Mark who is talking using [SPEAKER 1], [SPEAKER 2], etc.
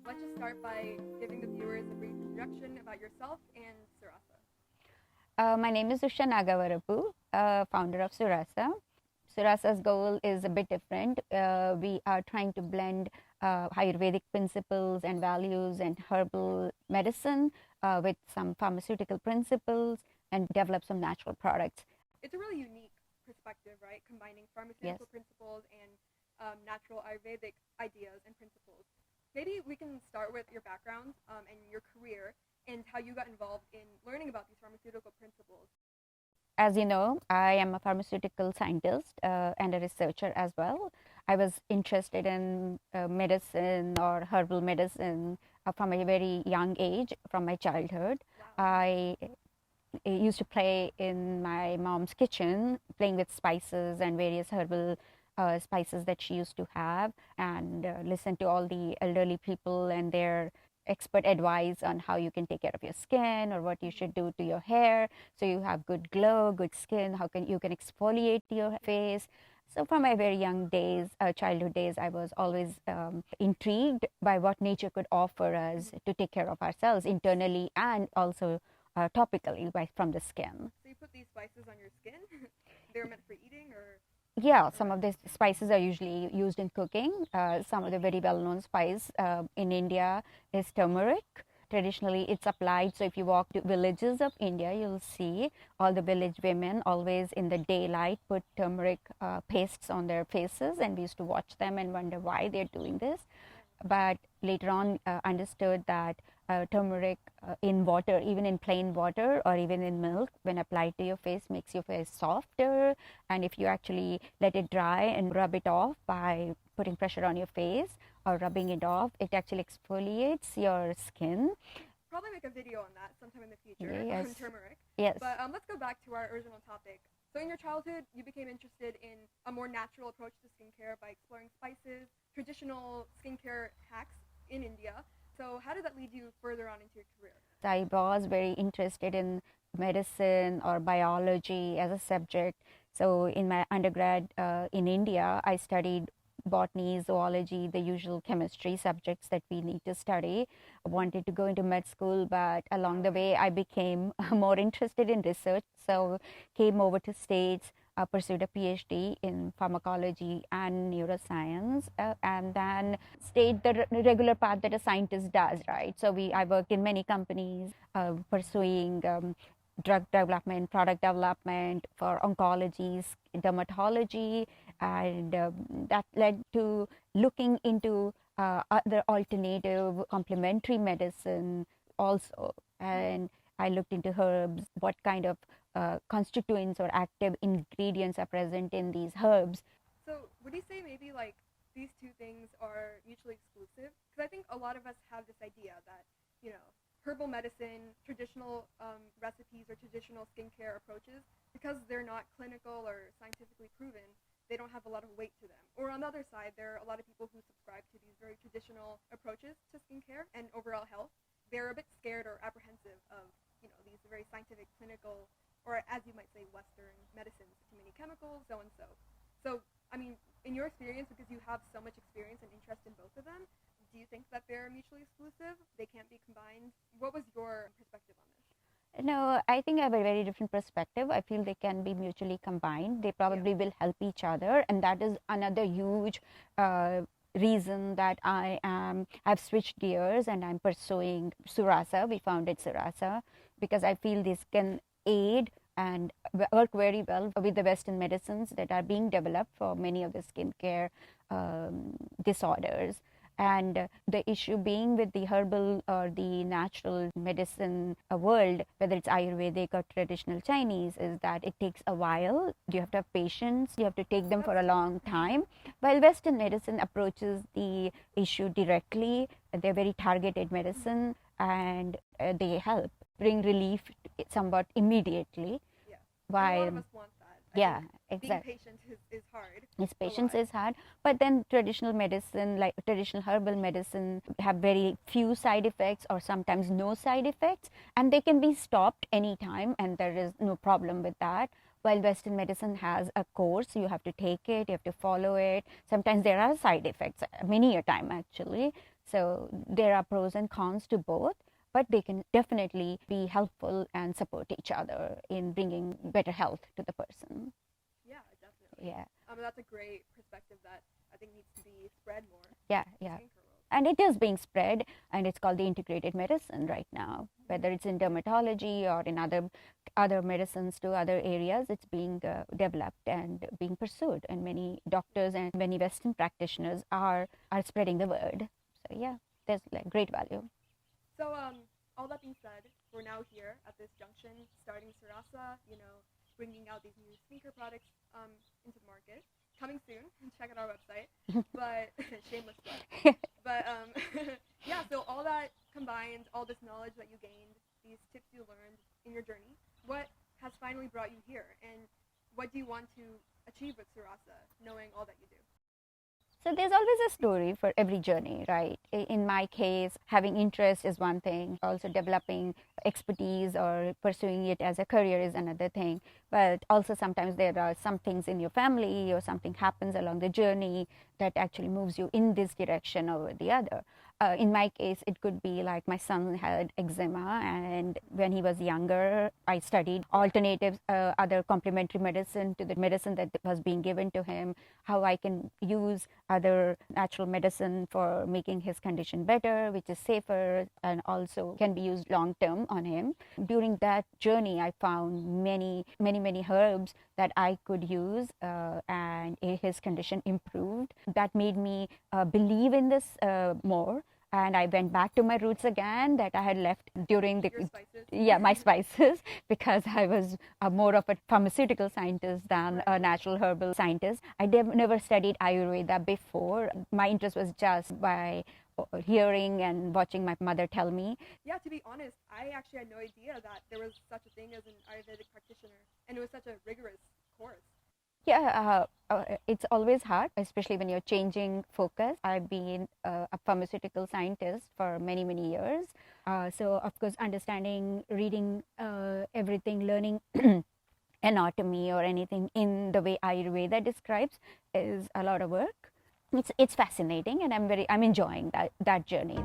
[SPEAKER 1] let's just start by giving the viewers a brief introduction about yourself and Surrasa.
[SPEAKER 2] My name is Usha Nagavarapu, founder of Surrasa. Surrasa's goal is a bit different. We are trying to blend Ayurvedic principles and values and herbal medicine with some pharmaceutical principles and develop some natural products.
[SPEAKER 1] It's a really unique perspective, right? Combining pharmaceutical principles and natural Ayurvedic ideas and principles. Maybe we can start with your background and your career and how you got involved in learning about these pharmaceutical principles.
[SPEAKER 2] As you know, I am a pharmaceutical scientist and a researcher as well. I was interested in medicine or herbal medicine from a very young age, from my childhood.
[SPEAKER 1] Wow.
[SPEAKER 2] I used to play in my mom's kitchen, playing with spices and various herbal spices that she used to have, and listen to all the elderly people and their expert advice on how you can take care of your skin or what you should do to your hair so you have good glow, good skin, how can you can exfoliate your face. So from my very young days, childhood days, I was always intrigued by what nature could offer us to take care of ourselves internally and also topically from the skin.
[SPEAKER 1] So you put these spices on your skin? They're meant for eating, or?
[SPEAKER 2] Yeah, some of these spices are usually used in cooking. Some of the very well-known spice in India is turmeric. Traditionally, it's applied. So if you walk to villages of India, you'll see all the village women always in the daylight put turmeric pastes on their faces, and we used to watch them and wonder why they're doing this. But later on, understood that turmeric in water, even in plain water or even in milk, when applied to your face, makes your face softer. And if you actually let it dry and rub it off by putting pressure on your face or rubbing it off, it actually exfoliates your skin.
[SPEAKER 1] Probably make a video on that sometime in the future,
[SPEAKER 2] yes.
[SPEAKER 1] on turmeric.
[SPEAKER 2] Yes.
[SPEAKER 1] But let's go back to our original topic. So in your childhood, you became interested in a more natural approach to skincare by exploring spices, traditional skincare hacks in India. So how did that lead you further on into your career?
[SPEAKER 2] I was very interested in medicine or biology as a subject. So in my undergrad in India, I studied botany, zoology, the usual chemistry subjects that we need to study. I wanted to go into med school, but along the way, I became more interested in research. So came over to States, pursued a PhD in pharmacology and neuroscience, and then stayed the regular path that a scientist does, right? So I worked in many companies pursuing drug development, product development for oncology, dermatology, and that led to looking into other alternative complementary medicine also. And I looked into herbs, what kind of constituents or active ingredients are present in these herbs.
[SPEAKER 1] So would you say maybe like these two things are mutually exclusive? Because I think a lot of us have this idea that, you know, herbal medicine, traditional recipes or traditional skincare approaches, because they're not clinical or scientifically proven, they don't have a lot of weight to them. Or on the other side, there are a lot of people who subscribe to these very traditional approaches to skincare and overall health. They're a bit scared or apprehensive of, you know, these very scientific, clinical, or as you might say, Western medicines, too many chemicals, so and so. So, I mean, in your experience, because you have so much experience and interest in both of them, do you think that they're mutually exclusive? They can't be combined? What was your perspective on this?
[SPEAKER 2] No, I think I have a very different perspective. I feel they can be mutually combined. They probably will help each other, and that is another huge reason that I've switched gears and I'm pursuing Surrasa. We founded Surrasa because I feel this can aid and work very well with the Western medicines that are being developed for many of the skincare disorders. And the issue being with the herbal or the natural medicine world, whether it's Ayurvedic or traditional Chinese, is that it takes a while. You have to have patience. You have to take them for a long time. While Western medicine approaches the issue directly, they're very targeted medicine, and they help bring relief somewhat immediately.
[SPEAKER 1] Yeah.
[SPEAKER 2] While
[SPEAKER 1] a lot of us want that.
[SPEAKER 2] Yeah, exactly.
[SPEAKER 1] Being patient is hard.
[SPEAKER 2] Patience is hard, but then traditional medicine, like traditional herbal medicine, have very few side effects or sometimes no side effects, and they can be stopped anytime, and there is no problem with that. While Western medicine has a course, you have to take it, you have to follow it. Sometimes there are side effects, many a time actually. So there are pros and cons to both, but they can definitely be helpful and support each other in bringing better health to the person.
[SPEAKER 1] Yeah, definitely.
[SPEAKER 2] Yeah.
[SPEAKER 1] That's a great perspective that I think needs to be spread more.
[SPEAKER 2] Yeah, yeah. And it is being spread, and it's called the integrated medicine right now. Whether it's in dermatology or in other medicines to other areas, it's being developed and being pursued, and many doctors and many Western practitioners are spreading the word. So yeah, there's like great value.
[SPEAKER 1] So all that being said, we're now here at this junction, starting Surrasa, bringing out these new skincare products into the market. Coming soon. Check out our website. But shameless plug. But yeah. So all that combined, all this knowledge that you gained, these tips you learned in your journey, what has finally brought you here, and what do you want to achieve with Surrasa, knowing all that you do?
[SPEAKER 2] So there's always a story for every journey, right? In my case, having interest is one thing. Also developing expertise or pursuing it as a career is another thing. But also sometimes there are some things in your family or something happens along the journey that actually moves you in this direction or the other. In my case, it could be like my son had eczema, and when he was younger, I studied alternatives, other complementary medicine to the medicine that was being given to him, how I can use other natural medicine for making his condition better, which is safer and also can be used long term on him. During that journey, I found many herbs that I could use, and his condition improved. That made me believe in this more. And I went back to my roots again that I had left during the my spices, because I was more of a pharmaceutical scientist than a natural herbal scientist. I never studied Ayurveda before. My interest was just by hearing and watching my mother tell me.
[SPEAKER 1] Yeah, to be honest, I actually had no idea that there was such a thing as an Ayurvedic practitioner, and it was such a rigorous course.
[SPEAKER 2] Yeah, it's always hard, especially when you're changing focus. I've been a pharmaceutical scientist for many years. So, of course, understanding, reading everything, learning anatomy or anything in the way Ayurveda describes is a lot of work. It's fascinating, and I'm enjoying that journey.